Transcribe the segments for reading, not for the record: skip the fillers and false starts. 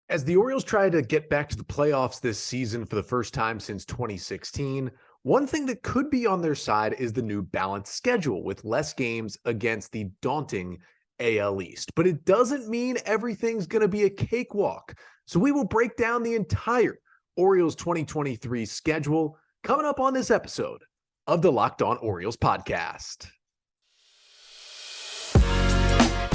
As the Orioles try to get back to the playoffs this season for the first time since 2016, one thing that could be on their side is the new balanced schedule with less games against the daunting AL East. But it doesn't mean everything's going to be a cakewalk. So we will break down the entire Orioles 2023 schedule coming up on this episode of the Locked On Orioles podcast.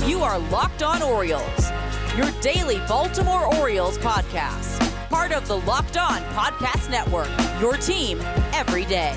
You are Locked On Orioles, your daily Baltimore Orioles podcast. Part of the Locked On Podcast Network, your team every day.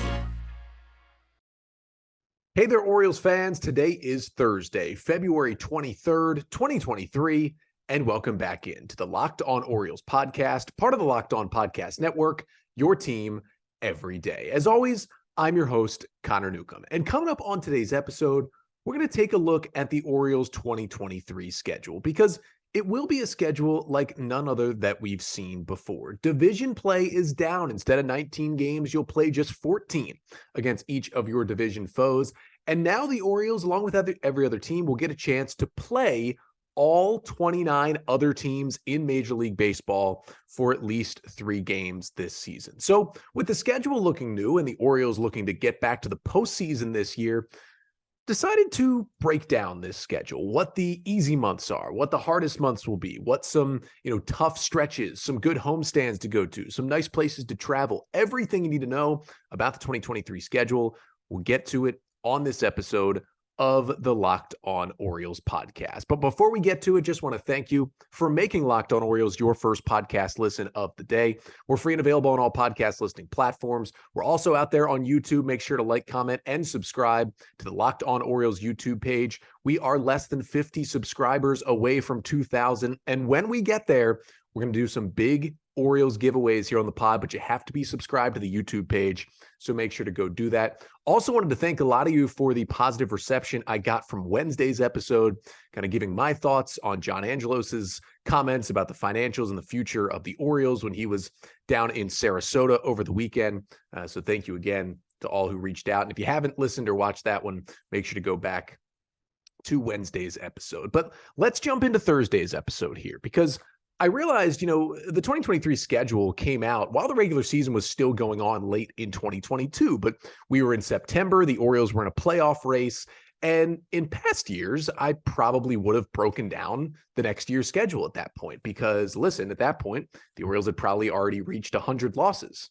Hey there, Orioles fans. Today is Thursday, February 23rd, 2023, and welcome back into the Locked On Orioles podcast, part of the Locked On Podcast Network, your team every day. As always, I'm your host, Connor Newcomb. And coming up on today's episode, we're going to take a look at the Orioles 2023 schedule because it will be a schedule like none other that we've seen before. Division play is down. Instead of 19 games, you'll play just 14 against each of your division foes. And now the Orioles, along with every other team, will get a chance to play all 29 other teams in Major League Baseball for at least 3 games this season. So with the schedule looking new and the Orioles looking to get back to the postseason this year, decided to break down this schedule, what the easy months are, what the hardest months will be, what some, tough stretches, some good homestands to go to, some nice places to travel, everything you need to know about the 2023 schedule. We'll get to it on this episode of the Locked On Orioles podcast. But before we get to it, just want to thank you for making Locked On Orioles your first podcast listen of the day. We're free and available on all podcast listening platforms. We're also out there on YouTube. Make sure to like, comment, and subscribe to the Locked On Orioles YouTube page. We are less than 50 subscribers away from 2,000. And when we get there, we're going to do some big Orioles giveaways here on the pod, but you have to be subscribed to the YouTube page. So make sure to go do that. Also wanted to thank a lot of you for the positive reception I got from Wednesday's episode, kind of giving my thoughts on John Angelos's comments about the financials and the future of the Orioles when he was down in Sarasota over the weekend. So thank you again to all who reached out. And if you haven't listened or watched that one, make sure to go back to Wednesday's episode. But let's jump into Thursday's episode here because I realized, the 2023 schedule came out while the regular season was still going on late in 2022, but we were in September. The Orioles were in a playoff race. And in past years, I probably would have broken down the next year's schedule at that point because, listen, at that point, the Orioles had probably already reached 100 losses.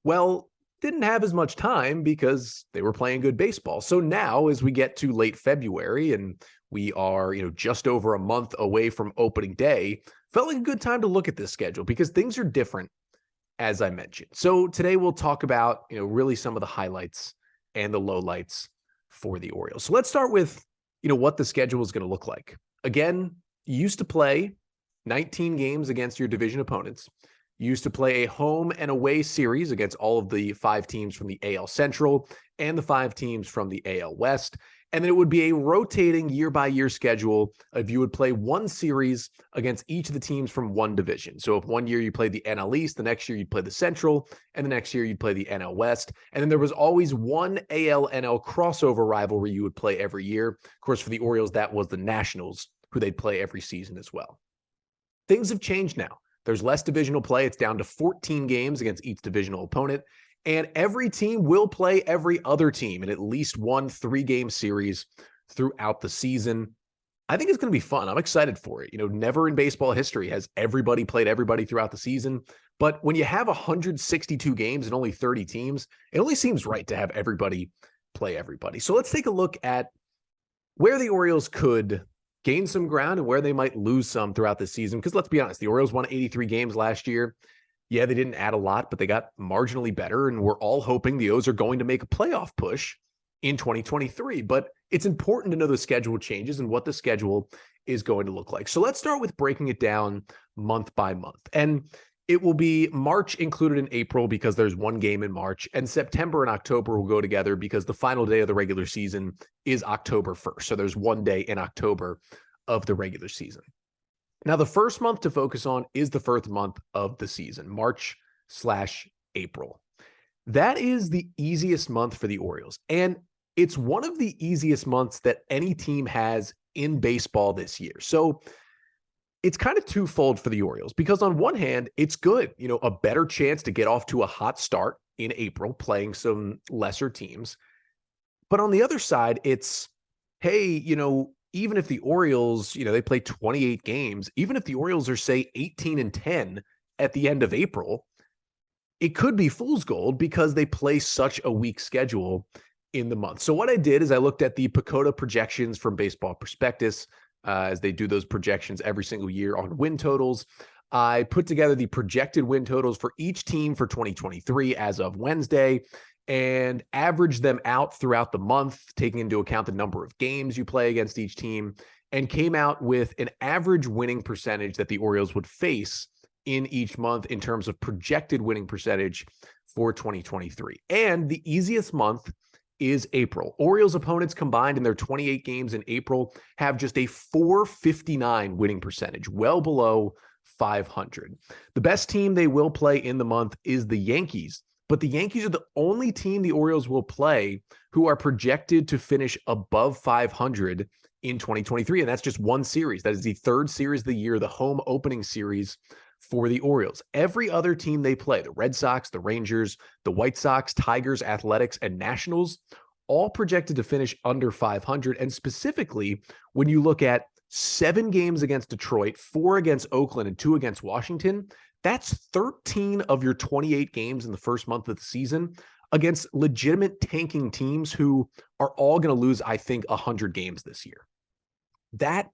Well, didn't have as much time because they were playing good baseball. So now as we get to late February and we are, just over a month away from opening day, felt like a good time to look at this schedule because things are different, as I mentioned. So today we'll talk about, really some of the highlights and the lowlights for the Orioles. So let's start with, what the schedule is going to look like. Again, you used to play 19 games against your division opponents. You used to play a home and away series against all of the 5 teams from the AL Central and the 5 teams from the AL West. And then it would be a rotating year-by-year schedule if you would play one series against each of the teams from one division. So if one year you played the NL East, the next year you'd play the Central, and the next year you'd play the NL West. And then there was always one AL-NL crossover rivalry you would play every year. Of course, for the Orioles, that was the Nationals, who they'd play every season as well. Things have changed now. There's less divisional play. It's down to 14 games against each divisional opponent. And every team will play every other team in at least one 3-game series throughout the season. I think it's going to be fun. I'm excited for it. Never in baseball history has everybody played everybody throughout the season. But when you have 162 games and only 30 teams, it only seems right to have everybody play everybody. So let's take a look at where the Orioles could gain some ground and where they might lose some throughout the season. Because let's be honest, the Orioles won 83 games last year. Yeah, they didn't add a lot, but they got marginally better, and we're all hoping the O's are going to make a playoff push in 2023. But it's important to know the schedule changes and what the schedule is going to look like. So let's start with breaking it down month by month. And it will be March included in April because there's one game in March, and September and October will go together because the final day of the regular season is October 1st. So there's one day in October of the regular season. Now, the first month to focus on is the first month of the season, March/April. That is the easiest month for the Orioles. And it's one of the easiest months that any team has in baseball this year. So It's kind of twofold for the Orioles because on one hand, it's good, a better chance to get off to a hot start in April playing some lesser teams. But on the other side, it's, hey, even if the Orioles, they play 28 games, even if the Orioles are, say, 18-10 at the end of April, it could be fool's gold because they play such a weak schedule in the month. So what I did is I looked at the PECOTA projections from Baseball Prospectus, as they do those projections every single year on win totals. I put together the projected win totals for each team for 2023 as of Wednesday and averaged them out throughout the month, taking into account the number of games you play against each team, and came out with an average winning percentage that the Orioles would face in each month in terms of projected winning percentage for 2023. And the easiest month is April. Orioles opponents combined in their 28 games in April have just a .459 winning percentage, well below 500. The best team they will play in the month is the Yankees, but the Yankees are the only team the Orioles will play who are projected to finish above 500 in 2023, and that's just one series. That is the third series of the year, the home opening series for the Orioles. Every other team they play, the Red Sox, the Rangers, the White Sox, Tigers, Athletics, and Nationals, all projected to finish under 500. And specifically, when you look at 7 games against Detroit, 4 against Oakland, and 2 against Washington, that's 13 of your 28 games in the first month of the season against legitimate tanking teams who are all going to lose, I think, 100 games this year. That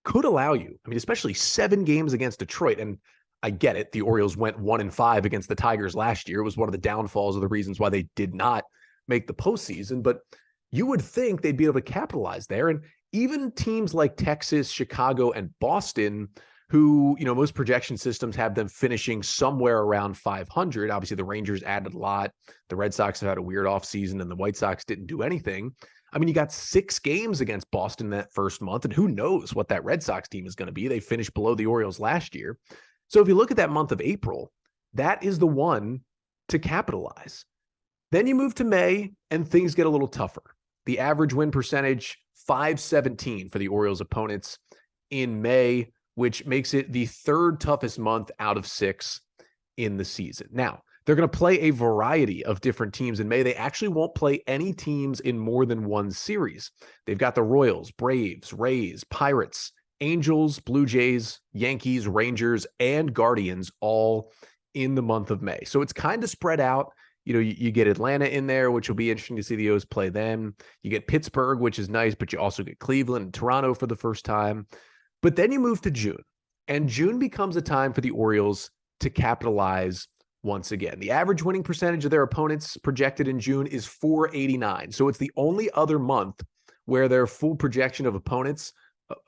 could allow you, especially 7 games against Detroit. And I get it. The Orioles went 1-5 against the Tigers last year. It was one of the downfalls of the reasons why they did not make the postseason, but you would think they'd be able to capitalize there. And even teams like Texas, Chicago, and Boston, who, most projection systems have them finishing somewhere around 500. Obviously, the Rangers added a lot. The Red Sox have had a weird offseason, and the White Sox didn't do anything. You got 6 games against Boston that first month, and who knows what that Red Sox team is going to be. They finished below the Orioles last year. So if you look at that month of April, that is the one to capitalize. Then you move to May, and things get a little tougher. The average win percentage, .517 for the Orioles opponents in May, which makes it the 3rd toughest month out of 6 in the season. Now, they're going to play a variety of different teams in May. They actually won't play any teams in more than one series. They've got the Royals, Braves, Rays, Pirates, Angels, Blue Jays, Yankees, Rangers, and Guardians all in the month of May. So it's kind of spread out. You get Atlanta in there, which will be interesting to see the O's play them. You get Pittsburgh, which is nice, but you also get Cleveland and Toronto for the first time. But then you move to June, and June becomes a time for the Orioles to capitalize once again. The average winning percentage of their opponents projected in June is .489. So it's the only other month where their full projection of opponents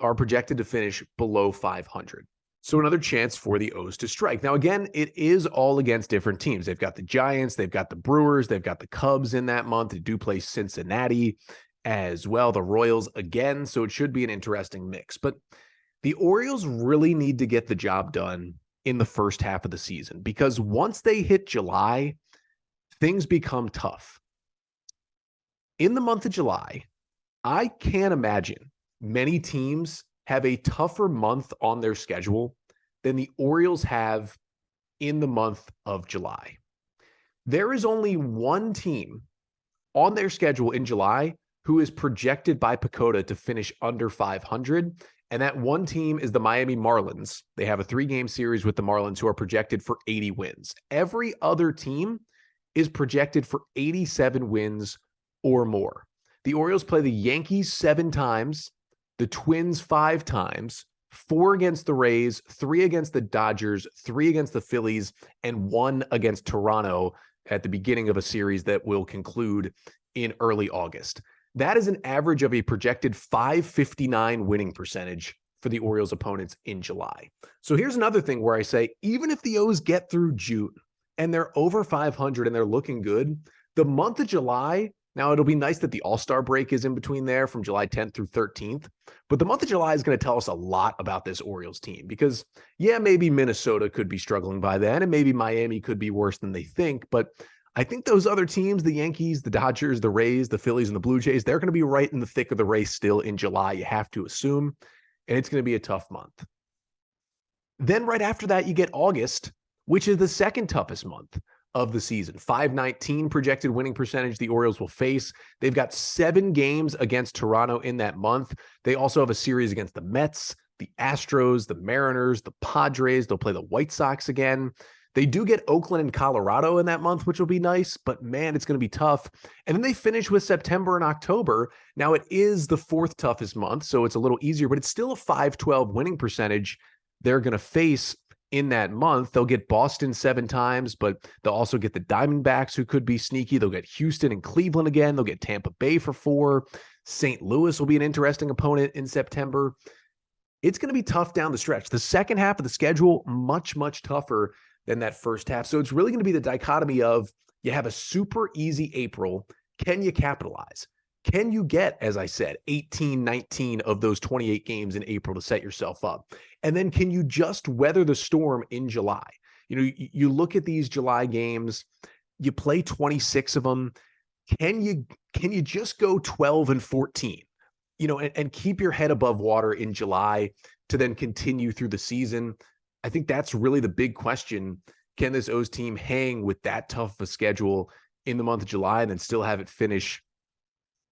are projected to finish below 500. So another chance for the O's to strike. Now, again, it is all against different teams. They've got the Giants, they've got the Brewers, they've got the Cubs in that month. They do play Cincinnati as well, the Royals again. So it should be an interesting mix. But the Orioles really need to get the job done in the first half of the season, because once they hit July, things become tough. In the month of July, I can't imagine many teams have a tougher month on their schedule than the Orioles have in the month of July. There is only one team on their schedule in July who is projected by PECOTA to finish under 500, and that one team is the Miami Marlins. They have a 3-game series with the Marlins, who are projected for 80 wins. Every other team is projected for 87 wins or more. The Orioles play the Yankees 7 times, the Twins 5 times, 4 against the Rays, 3 against the Dodgers, 3 against the Phillies, and 1 against Toronto at the beginning of a series that will conclude in early August. That is an average of a projected .559 winning percentage for the Orioles opponents in July. So here's another thing where I say, even if the O's get through June and they're over 500 and they're looking good, the month of July, now it'll be nice that the All-Star break is in between there from July 10th through 13th, but the month of July is going to tell us a lot about this Orioles team, because maybe Minnesota could be struggling by then, and maybe Miami could be worse than they think, but I think those other teams, the Yankees, the Dodgers, the Rays, the Phillies, and the Blue Jays, they're going to be right in the thick of the race still in July, you have to assume, and it's going to be a tough month. Then right after that, you get August, which is the second toughest month of the season. 519 projected winning percentage the Orioles will face. They've got 7 games against Toronto in that month. They also have a series against the Mets, the Astros, the Mariners, the Padres. They'll play the White Sox again. They do get Oakland and Colorado in that month, which will be nice, but man, it's going to be tough. And then they finish with September and October. Now, it is the 4th toughest month, so it's a little easier, but it's still a 512 winning percentage they're going to face in that month. They'll get Boston 7 times, but they'll also get the Diamondbacks, who could be sneaky. They'll get Houston and Cleveland again. They'll get Tampa Bay for 4. St. Louis will be an interesting opponent in September. It's going to be tough down the stretch. The second half of the schedule, much, much tougher than that first half. So it's really going to be the dichotomy of, you have a super easy April. Can you capitalize? Can you get, as I said, 18, 19 of those 28 games in April to set yourself up? And then can you just weather the storm in July? You know, you look at these July games, you play 26 of them. Can you just go 12 and 14, you know, and keep your head above water in July to then continue through the season? I think that's really the big question. Can this O's team hang with that tough of a schedule in the month of July and then still have it finish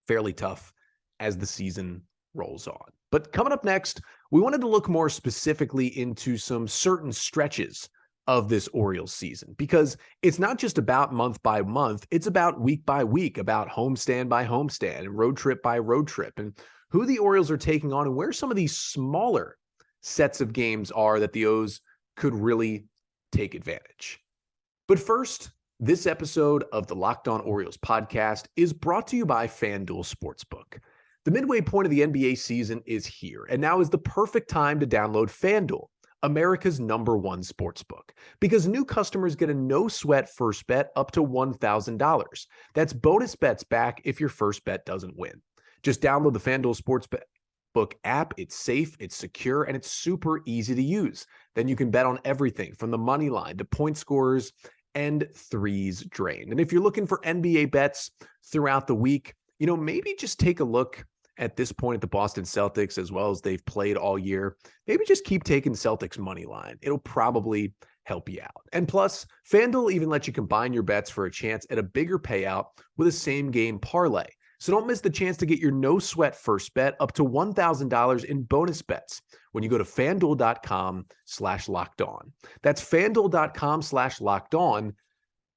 fairly tough as the season rolls on? But coming up next, we wanted to look more specifically into some certain stretches of this Orioles season, because it's not just about month by month, it's about week by week, about homestand by homestand and road trip by road trip, and who the Orioles are taking on and where some of these smaller sets of games are that the O's could really take advantage. But first, this episode of the Locked On Orioles podcast is brought to you by FanDuel Sportsbook. The midway point of the NBA season is here, and now is the perfect time to download FanDuel, America's #1 sportsbook, because new customers get a no-sweat first bet up to $1,000. That's bonus bets back if your first bet doesn't win. Just download the FanDuel Sportsbook app. It's safe, it's secure, and it's super easy to use. Then you can bet on everything from the money line to point scorers and threes drained. And if you're looking for NBA bets throughout the week, you know, maybe just take a look at this point at the Boston Celtics, as well as they've played all year. Maybe just keep taking Celtics money line. It'll probably help you out. And plus, FanDuel even lets you combine your bets for a chance at a bigger payout with a same game parlay. So don't miss the chance to get your no sweat first bet up to $1,000 in bonus bets when you go to FanDuel.com/lockedon. That's FanDuel.com/lockedon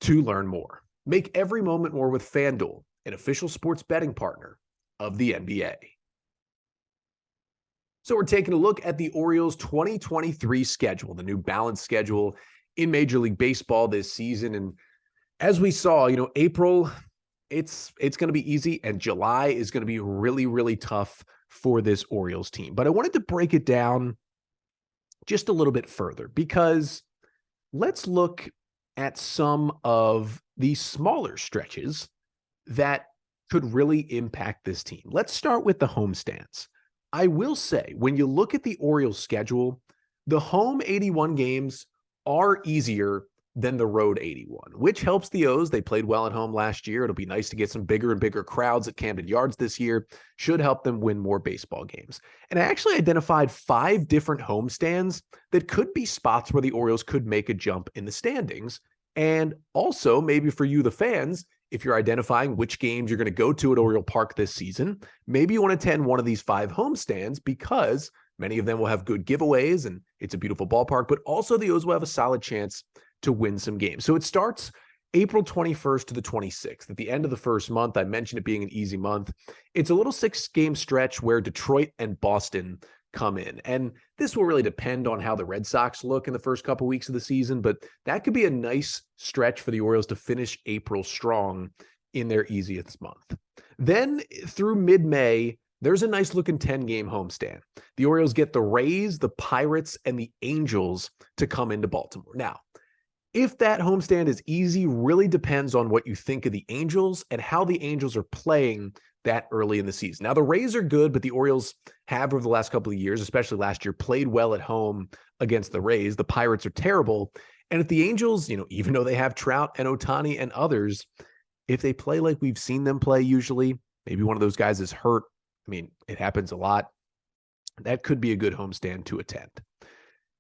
to learn more. Make every moment more with FanDuel, an official sports betting partner of the NBA. So we're taking a look at the Orioles 2023 schedule, the new balanced schedule in Major League Baseball this season. And as we saw, you know, April, it's going to be easy, and July is going to be really, really tough for this Orioles team. But I wanted to break it down just a little bit further, because let's look at some of the smaller stretches that could really impact this team. Let's start with the homestands. I will say, when you look at the Orioles schedule, the home 81 games are easier than the road 81, which helps the O's. They played well at home last year. It'll be nice to get some bigger and bigger crowds at Camden Yards this year. Should help them win more baseball games. And I actually identified 5 different homestands that could be spots where the Orioles could make a jump in the standings. And also, maybe for you, the fans, if you're identifying which games you're going to go to at Oriole Park this season, maybe you want to attend one of these 5 homestands, because many of them will have good giveaways and it's a beautiful ballpark, but also the O's will have a solid chance to win some games. So it starts April 21st to the 26th. At the end of the first month, I mentioned it being an easy month. It's a little 6-game stretch where Detroit and Boston come in. And this will really depend on how the Red Sox look in the first couple weeks of the season, but that could be a nice stretch for the Orioles to finish April strong in their easiest month. Then through mid-May, there's a nice looking 10-game homestand. The Orioles get the Rays, the Pirates, and the Angels to come into Baltimore. Now, if that homestand is easy really depends on what you think of the Angels and how the Angels are playing that early in the season. Now, the Rays are good, but the Orioles have, over the last couple of years, especially last year, played well at home against the Rays. The Pirates are terrible. And if the Angels, you know, even though they have Trout and Ohtani and others, if they play like we've seen them play usually, maybe one of those guys is hurt. I mean, it happens a lot. That could be a good homestand to attend.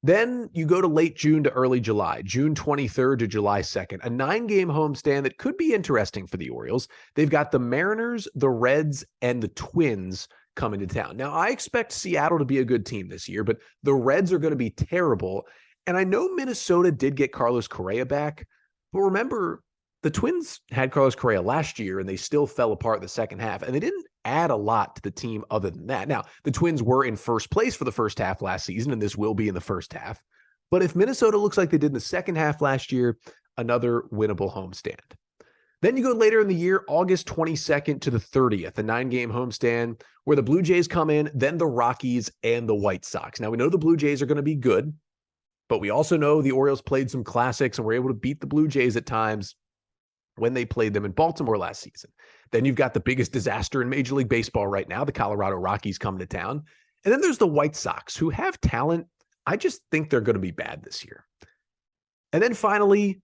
Then you go to late June to early July, June 23rd to July 2nd, a 9-game homestand that could be interesting for the Orioles. They've got the Mariners, the Reds, and the Twins coming to town. Now, I expect Seattle to be a good team this year, but the Reds are going to be terrible. And I know Minnesota did get Carlos Correa back, but remember, the Twins had Carlos Correa last year, and they still fell apart in the second half, and they didn't add a lot to the team other than that. Now, the Twins were in first place for the first half last season, and this will be in the first half. But if Minnesota looks like they did in the second half last year, another winnable homestand. Then you go later in the year, August 22nd to the 30th, a 9-game homestand where the Blue Jays come in, then the Rockies and the White Sox. Now, we know the Blue Jays are going to be good, but we also know the Orioles played some classics and were able to beat the Blue Jays at times when they played them in Baltimore last season. Then you've got the biggest disaster in Major League Baseball right now, the Colorado Rockies coming to town. And then there's the White Sox, who have talent. I just think they're going to be bad this year. And then finally,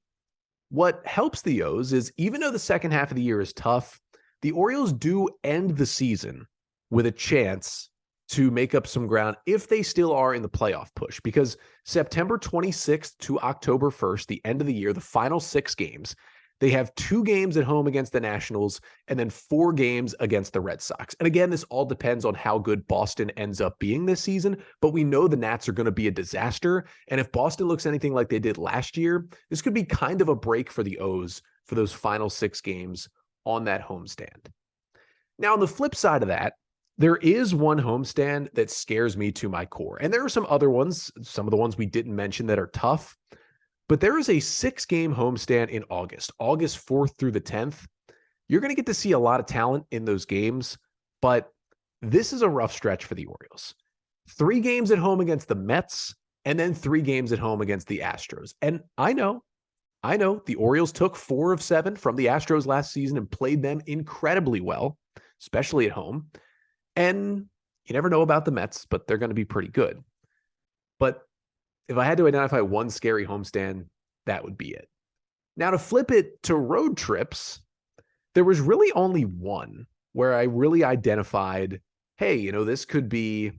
what helps the O's is even though the second half of the year is tough, the Orioles do end the season with a chance to make up some ground if they still are in the playoff push, because September 26th to October 1st, the end of the year, the final 6 games, they have 2 games at home against the Nationals and then 4 games against the Red Sox. And again, this all depends on how good Boston ends up being this season, but we know the Nats are going to be a disaster. And if Boston looks anything like they did last year, this could be kind of a break for the O's for those final 6 games on that homestand. Now, on the flip side of that, there is one homestand that scares me to my core. And there are some other ones, some of the ones we didn't mention that are tough. But there is a 6-game homestand in August 4th through the 10th. You're going to get to see a lot of talent in those games, but this is a rough stretch for the Orioles. 3 games at home against the Mets, and then 3 games at home against the Astros. And I know the Orioles took 4 of 7 from the Astros last season and played them incredibly well, especially at home. And you never know about the Mets, but they're going to be pretty good. But if I had to identify one scary homestand, that would be it. Now, to flip it to road trips, there was really only one where I really identified, hey, this could be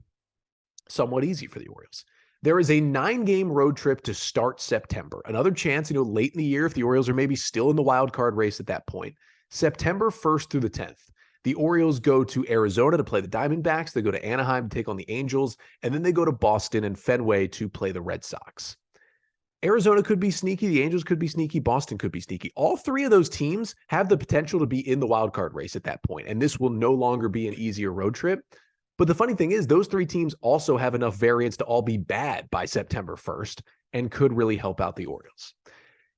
somewhat easy for the Orioles. There is a 9-game road trip to start September. Another chance, late in the year, if the Orioles are maybe still in the wild card race at that point. September 1st through the 10th. The Orioles go to Arizona to play the Diamondbacks. They go to Anaheim to take on the Angels. And then they go to Boston and Fenway to play the Red Sox. Arizona could be sneaky. The Angels could be sneaky. Boston could be sneaky. All 3 of those teams have the potential to be in the wild card race at that point. And this will no longer be an easier road trip. But the funny thing is, those 3 teams also have enough variance to all be bad by September 1st and could really help out the Orioles.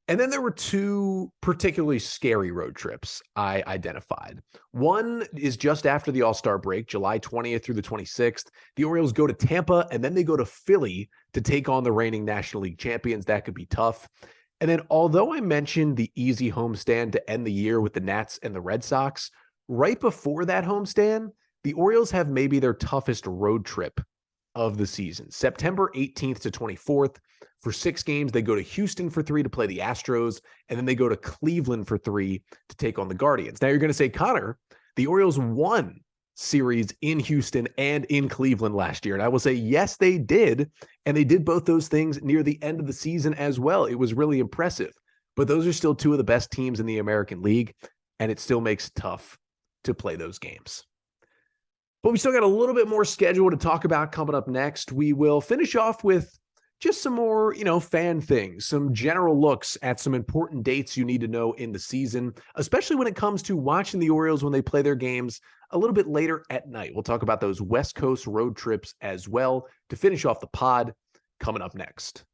And then there were 2 particularly scary road trips I identified. One is just after the All-Star break, July 20th through the 26th. The Orioles go to Tampa, and then they go to Philly to take on the reigning National League champions. That could be tough. And then although I mentioned the easy homestand to end the year with the Nats and the Red Sox, right before that homestand, the Orioles have maybe their toughest road trip of the season. September 18th to 24th. For 6 games, they go to Houston for 3 to play the Astros, and then they go to Cleveland for 3 to take on the Guardians. Now you're going to say, Connor, the Orioles won series in Houston and in Cleveland last year. And I will say, yes, they did. And they did both those things near the end of the season as well. It was really impressive. But those are still 2 of the best teams in the American League, and it still makes it tough to play those games. But we still got a little bit more schedule to talk about coming up next. We will finish off with just some more, fan things, some general looks at some important dates you need to know in the season, especially when it comes to watching the Orioles when they play their games a little bit later at night. We'll talk about those West Coast road trips as well to finish off the pod coming up next.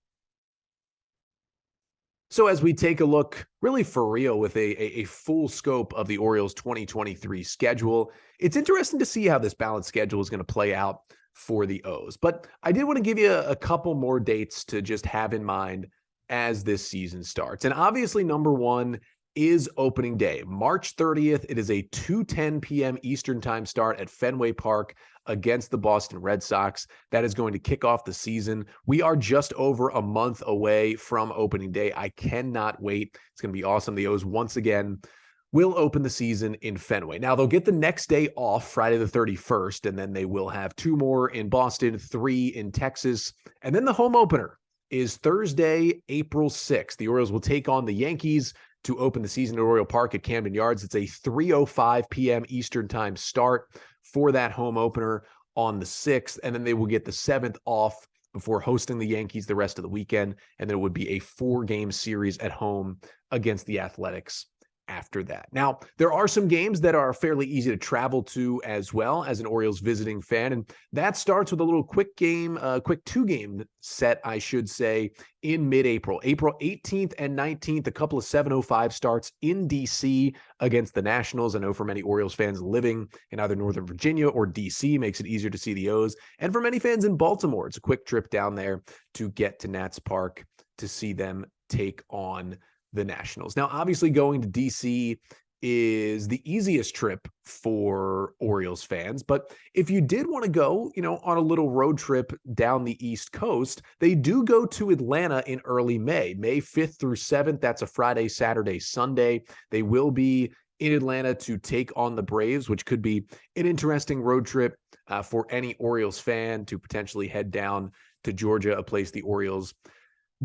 So as we take a look really for real with a full scope of the Orioles 2023 schedule, it's interesting to see how this balanced schedule is going to play out for the O's. But I did want to give you a couple more dates to just have in mind as this season starts. And obviously, number 1 is opening day, March 30th. It is a 2:10 p.m. Eastern time start at Fenway Park against the Boston Red Sox. That is going to kick off the season. We are just over a month away from opening day. I cannot wait. It's going to be awesome. The O's once again will open the season in Fenway. Now, they'll get the next day off, Friday the 31st, and then they will have 2 more in Boston, 3 in Texas, and then the home opener is Thursday, April 6th. The Orioles will take on the Yankees to open the season at Oriole Park at Camden Yards. It's a 3:05 p.m. Eastern time start for that home opener on the 6th, and then they will get the 7th off before hosting the Yankees the rest of the weekend, and there would be a 4-game series at home against the Athletics after that. Now, there are some games that are fairly easy to travel to as well as an Orioles visiting fan, and that starts with a little quick 2-game set, I should say, in mid-April. April 18th and 19th, a couple of 7:05 starts in D.C. against the Nationals. I know for many Orioles fans living in either Northern Virginia or D.C. makes it easier to see the O's, and for many fans in Baltimore, it's a quick trip down there to get to Nats Park to see them take on the Nationals. Now, obviously going to DC is the easiest trip for Orioles fans, but if you did want to go, on a little road trip down the East Coast, they do go to Atlanta in early May, May 5th through 7th. That's a Friday, Saturday, Sunday. They will be in Atlanta to take on the Braves, which could be an interesting road trip for any Orioles fan to potentially head down to Georgia, a place the Orioles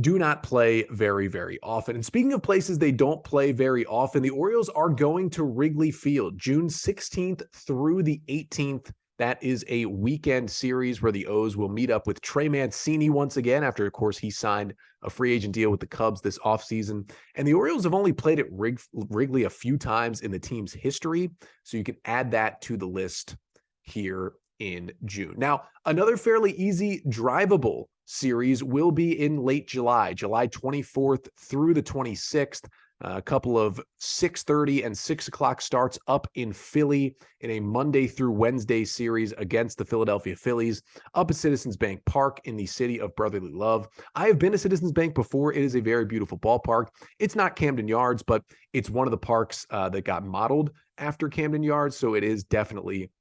do not play very, very often. And speaking of places they don't play very often, the Orioles are going to Wrigley Field June 16th through the 18th. That is a weekend series where the O's will meet up with Trey Mancini once again after, of course, he signed a free agent deal with the Cubs this offseason. And the Orioles have only played at Wrigley a few times in the team's history, so you can add that to the list here in June. Now, another fairly easy drivable series will be in late July 24th through the 26th. A couple of 6:30 and 6 o'clock starts up in Philly in a Monday through Wednesday series against the Philadelphia Phillies up at Citizens Bank Park in the city of brotherly love. I have been to Citizens Bank before. It is a very beautiful ballpark. It's not Camden Yards, but it's one of the parks that got modeled after Camden Yards, so it is definitely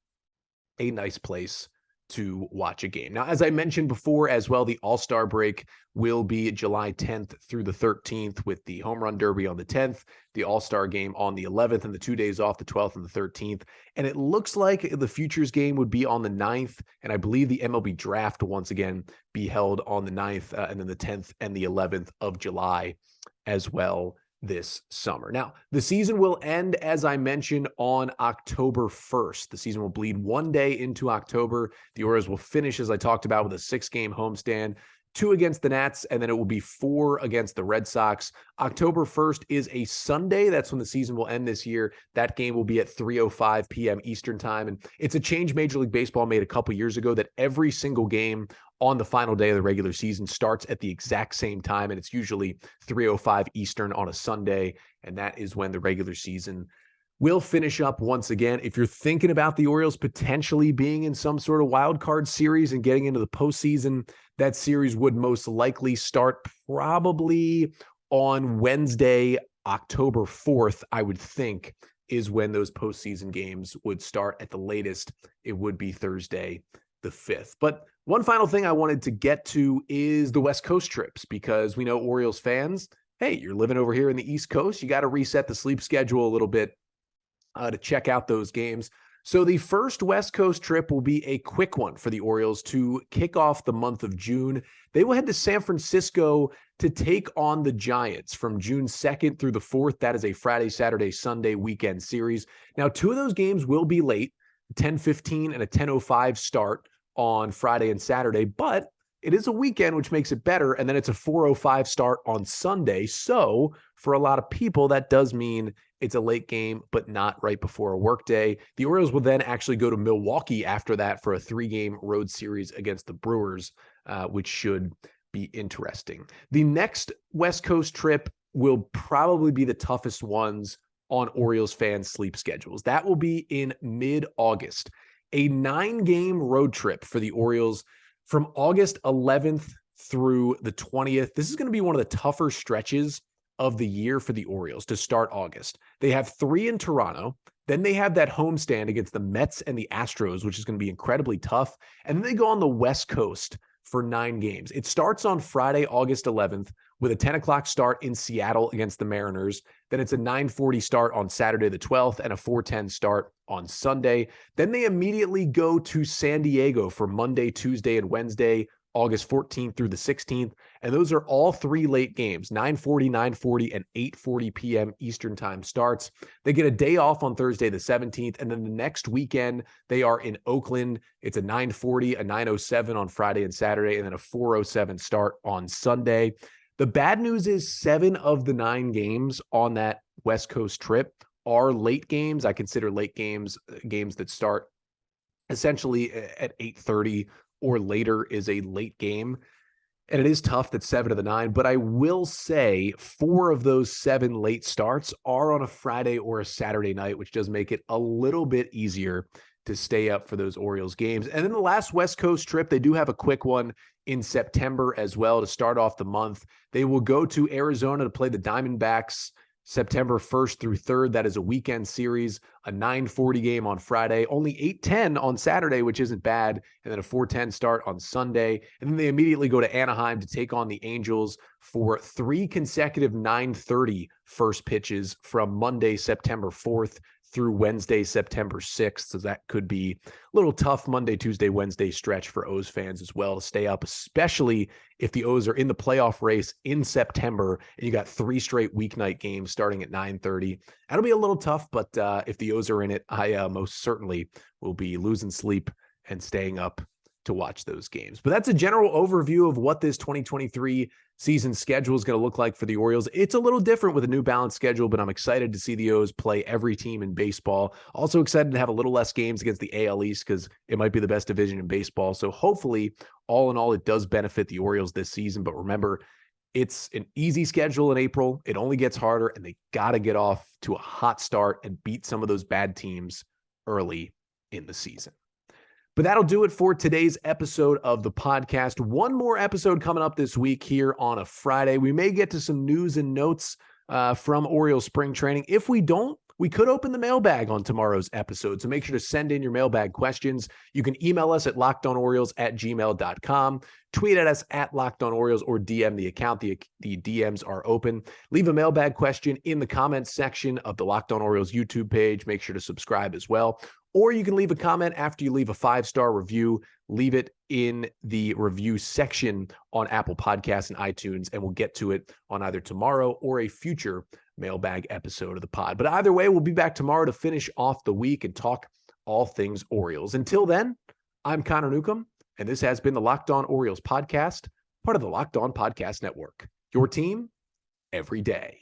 a nice place to watch a game. Now, as I mentioned before as well, the All-Star break will be July 10th through the 13th with the Home Run Derby on the 10th, the All-Star game on the 11th, and the 2 days off, the 12th and the 13th. And it looks like the Futures game would be on the 9th, and I believe the MLB Draft will once again be held on the 9th, and then the 10th and the 11th of July as well this summer. Now, the season will end, as I mentioned, on October 1st. The season will bleed one day into October. The Orioles will finish, as I talked about, with a 6-game homestand, 2 against the Nats, and then it will be 4 against the Red Sox. October 1st is a Sunday. That's when the season will end this year. That game will be at 3:05 p.m. Eastern time. And it's a change Major League Baseball made a couple years ago that every single game on the final day of the regular season starts at the exact same time, and it's usually 3:05 Eastern on a Sunday, and that is when the regular season will finish up once again. If you're thinking about the Orioles potentially being in some sort of wild card series and getting into the postseason, that series would most likely start probably on Wednesday, October 4th, I would think, is when those postseason games would start. At the latest, it would be Thursday the 5th. But one final thing I wanted to get to is the West Coast trips, because we know Orioles fans, hey, you're living over here in the East Coast, you got to reset the sleep schedule a little bit to check out those games. So the first West Coast trip will be a quick one for the Orioles to kick off the month of June. They will head to San Francisco to take on the Giants from June 2nd through the 4th. That is a Friday, Saturday, Sunday weekend series. Now, 2 of those games will be late, 10:15 and a 10:05 start on Friday and Saturday, but it is a weekend, which makes it better. And then it's a 4:05 start on Sunday. So for a lot of people, that does mean it's a late game, but not right before a workday. The Orioles will then actually go to Milwaukee after that for a 3-game road series against the Brewers, which should be interesting. The next West Coast trip will probably be the toughest ones on Orioles fans' sleep schedules. That will be in mid-August, a 9-game road trip for the Orioles from August 11th through the 20th. This is going to be one of the tougher stretches of the year for the Orioles to start August. They have 3 in Toronto. Then they have that homestand against the Mets and the Astros, which is going to be incredibly tough. And then they go on the West Coast for 9 games. It starts on Friday, August 11th with a 10 o'clock start in Seattle against the Mariners. Then it's a 9:40 start on Saturday the 12th and a 4:10 start on Sunday. Then they immediately go to San Diego for Monday, Tuesday, and Wednesday August 14th through the 16th. And those are all 3 late games, 9:40, 9:40, and 8:40 p.m. Eastern time starts. They get a day off on Thursday the 17th, and then the next weekend they are in Oakland. It's a 9:40, a 9:07 on Friday and Saturday, and then a 4:07 start on Sunday. The bad news is 7 of the 9 games on that West Coast trip are late games. I consider late games that start essentially at 8:30 or later is a late game. And it is tough that 7 of the 9, but I will say 4 of those 7 late starts are on a Friday or a Saturday night, which does make it a little bit easier to stay up for those Orioles games. And then the last West Coast trip, they do have a quick one in September as well to start off the month. They will go to Arizona to play the Diamondbacks September 1st through 3rd. That is a weekend series, a 9:40 game on Friday, only 8:10 on Saturday, which isn't bad, and then a 4:10 start on Sunday. And then they immediately go to Anaheim to take on the Angels for 3 consecutive 9:30 first pitches from Monday, September 4th through Wednesday, September 6th. So that could be a little tough Monday, Tuesday, Wednesday stretch for O's fans as well to stay up, especially if the O's are in the playoff race in September and you got 3 straight weeknight games starting at 9:30. That'll be a little tough, but if the O's are in it, I most certainly will be losing sleep and staying up to watch those games. But that's a general overview of what this 2023 season schedule is going to look like for the Orioles. It's a little different with a new balanced schedule, but I'm excited to see the O's play every team in baseball. Also excited to have a little less games against the AL East because it might be the best division in baseball. So hopefully, all in all, it does benefit the Orioles this season. But remember, it's an easy schedule in April. It only gets harder, and they got to get off to a hot start and beat some of those bad teams early in the season. But that'll do it for today's episode of the podcast. One more episode coming up this week here on a Friday. We may get to some news and notes from Orioles spring training. If we don't, we could open the mailbag on tomorrow's episode. So make sure to send in your mailbag questions. You can email us at lockedonorioles@gmail.com, tweet at us at lockedonorioles, or DM the account. The DMs are open. Leave a mailbag question in the comments section of the Locked On Orioles YouTube page. Make sure to subscribe as well. Or you can leave a comment after you leave a 5-star review. Leave it in the review section on Apple Podcasts and iTunes, and we'll get to it on either tomorrow or a future mailbag episode of the pod. But either way, we'll be back tomorrow to finish off the week and talk all things Orioles. Until then, I'm Connor Newcomb, and this has been the Locked On Orioles podcast, part of the Locked On Podcast Network. Your team every day.